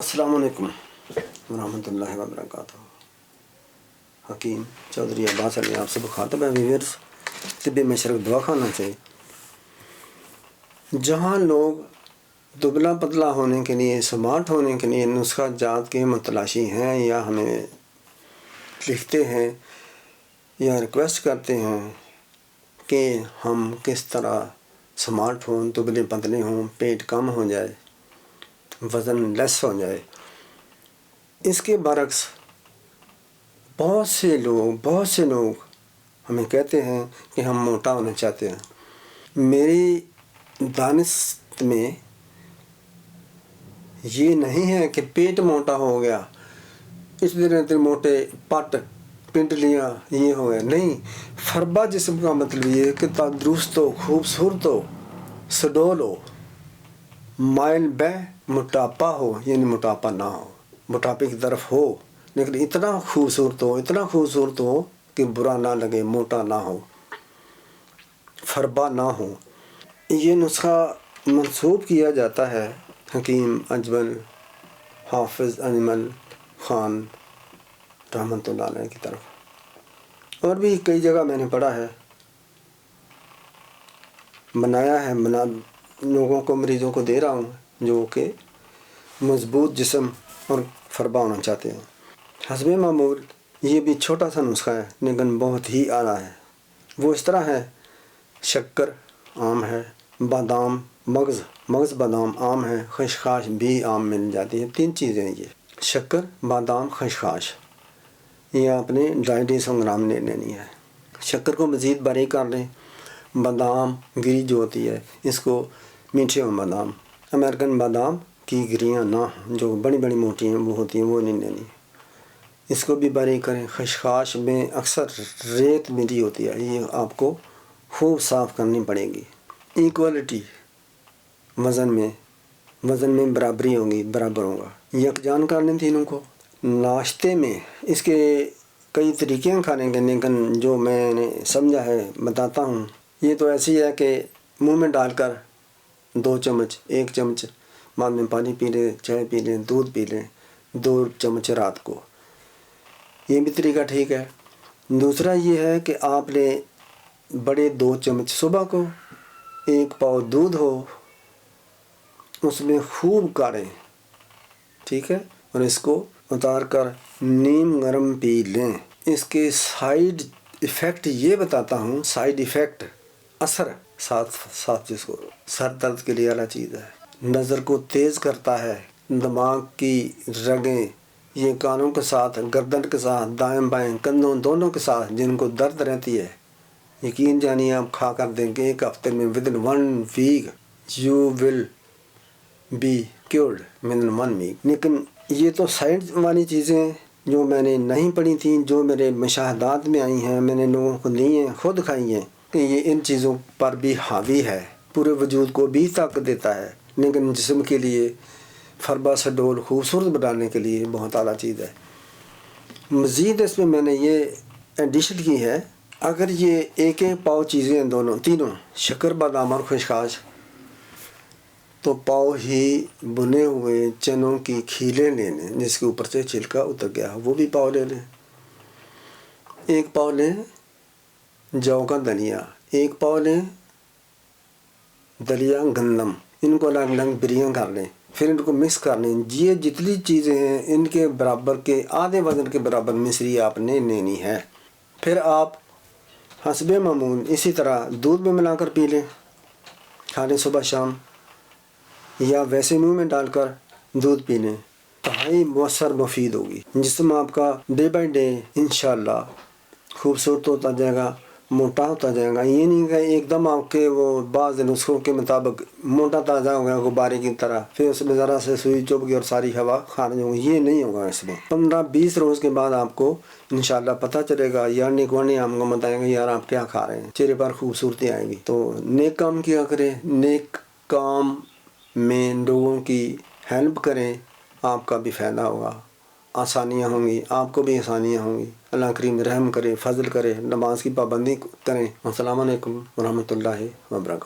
السلام علیکم ورحمۃ اللہ وبرکاتہ۔ حکیم چودھری عباس علی آپ سے مخاطب ہے ویورز طب مشرق دوا خانہ سے۔ جہاں لوگ دبلا پتلا ہونے کے لیے، سمارٹ ہونے کے لیے نسخہ جات کے متلاشی ہیں یا ہمیں لکھتے ہیں یا ریکویسٹ کرتے ہیں کہ ہم کس طرح سمارٹ ہوں، دبلے پتلے ہوں، پیٹ کم ہو جائے، وزن لیس ہو جائے، اس کے برعکس بہت سے لوگ ہمیں کہتے ہیں کہ ہم موٹا ہونا چاہتے ہیں۔ میری دانست میں یہ نہیں ہے کہ پیٹ موٹا ہو گیا، اس طرح موٹے پٹ پنڈلیاں یہ ہو گیا، نہیں۔ فربا جسم کا مطلب یہ ہے کہ تندرست ہو، خوبصورت ہو، سڈول ہو، مائل بہ موٹاپا ہو، یعنی موٹاپا نہ ہو، موٹاپے کی طرف ہو لیکن اتنا خوبصورت ہو کہ برا نہ لگے، موٹا نہ ہو، فربا نہ ہو۔ یہ نسخہ منسوب کیا جاتا ہے حکیم اجمل حافظ انجمل خان رحمۃ اللہ علیہ کی طرف، اور بھی کئی جگہ میں نے پڑھا ہے، بنایا ہے، لوگوں کو، مریضوں کو دے رہا ہوں جو کہ مضبوط جسم اور فربا ہونا چاہتے ہیں۔ حسب معمول یہ بھی چھوٹا سا نسخہ ہے لیکن بہت ہی اعلیٰ ہے۔ وہ اس طرح ہے: شکر عام ہے، بادام مغز بادام عام ہے، خشخاش بھی عام مل جاتی ہے۔ 3 چیزیں ہیں یہ: شکر، بادام، خشخاش۔ یہ آپ نے 250 گرام لے لینی ہے۔ شکر کو مزید باریک کر لیں۔ بادام گری جو ہوتی ہے، اس کو میٹھے بادام، امریکن بادام کی گریاں نہ، جو بڑی موٹی ہیں وہ ہوتی ہیں، وہ نہیں لینی، اس کو بھی باریک کریں۔ خشخاش میں اکثر ریت ملی ہوتی ہے، یہ آپ کو خوب صاف کرنی پڑے گی۔ ایکوالٹی وزن میں برابری ہوگی، برابر ہوگا، یکجان کر لیں تینوں کو۔ ناشتے میں اس کے کئی طریقے ہیں کھانے کے، لیکن جو میں نے سمجھا ہے بتاتا ہوں۔ یہ تو ایسی ہے کہ منہ میں ڈال کر 2 چمچ، 1 چمچ بعد میں پانی پی لیں، چائے پی لیں، دودھ پی لیں، 2 چمچ رات کو، یہ بھی طریقہ ٹھیک ہے۔ دوسرا یہ ہے کہ آپ نے بڑے 2 چمچ صبح کو، 1 پاؤ دودھ ہو، اس میں خوب کاڑیں، ٹھیک ہے، اور اس کو اتار کر نیم گرم پی لیں۔ اس کے سائیڈ ایفیکٹ یہ بتاتا ہوں، سائیڈ ایفیکٹ، اثر ساتھ جس کو سر درد کے لیے اعلیٰ چیز ہے، نظر کو تیز کرتا ہے، دماغ کی رگیں، یہ کانوں کے ساتھ، گردن کے ساتھ، دائیں بائیں کندھوں دونوں کے ساتھ جن کو درد رہتی ہے، یقین جانیے آپ کھا کر دیں گے 1 ہفتے میں، within 1 week you will be cured within 1 week۔ لیکن یہ تو سائنس والی چیزیں جو میں نے نہیں پڑھی تھیں، جو میرے مشاہدات میں آئی ہیں، میں نے لوگوں کو دی ہیں، خود کھائی ہیں، کہ یہ ان چیزوں پر بھی حاوی ہے، پورے وجود کو بھی طاقت دیتا ہے، لیکن جسم کے لیے فربا سڈول خوبصورت بنانے کے لیے بہت اعلیٰ چیز ہے۔ مزید اس میں نے یہ ایڈیشن کی ہے، اگر یہ 1 پاؤ چیزیں تینوں شکر، بادام اور خشخاش، تو پاؤ ہی بنے ہوئے چنوں کی کھیلیں لے لیں جس کے اوپر سے چھلکا اتر گیا، وہ بھی پاؤ لے لیں۔ 1 پاؤ لیں جو کا دلیا، 1 پاؤ لیں دلیا گندم، ان کو الگ الگ بریاں کر لیں، پھر ان کو مکس کر لیں۔ یہ جتنی چیزیں ہیں ان کے برابر کے آدھے وزن کے برابر مصری آپ نے لینی ہے۔ پھر آپ حسب معمول اسی طرح دودھ میں ملا کر پی لیں، کھا لیں صبح شام، یا ویسے منہ میں ڈال کر دودھ پی لیں، انتہائی مؤثر مفید ہوگی۔ جسم آپ کا ڈے بائی ڈے انشاءاللہ خوبصورت ہوتا جائے گا، موٹا ہوتا جائے گا۔ یہ نہیں کہ ایک دم آپ کے وہ بعض نسخوں کے مطابق موٹا تازہ ہو گیا غبارے کی طرح، پھر اس میں ذرا سے سوئی چبھ گئی اور ساری ہوا خارج ہوگی، یہ نہیں ہوگا۔ اس میں 15-20 روز کے بعد آپ کو انشاءاللہ پتہ چلے گا، یا نیک وانی آپ کو بتائیں گے یار آپ کیا کھا رہے ہیں، چہرے پر خوبصورتی آئے گی۔ تو نیک کام کیا کریں، نیک کام میں لوگوں کی ہیلپ کریں، آپ کا بھی فائدہ ہوگا، آسانیاں ہوں گی، آپ کو بھی آسانیاں ہوں گی۔ اللہ کریم رحم کرے، فضل کرے، نماز کی پابندی کریں۔ السلام علیکم ورحمۃ اللہ وبرکاتہ۔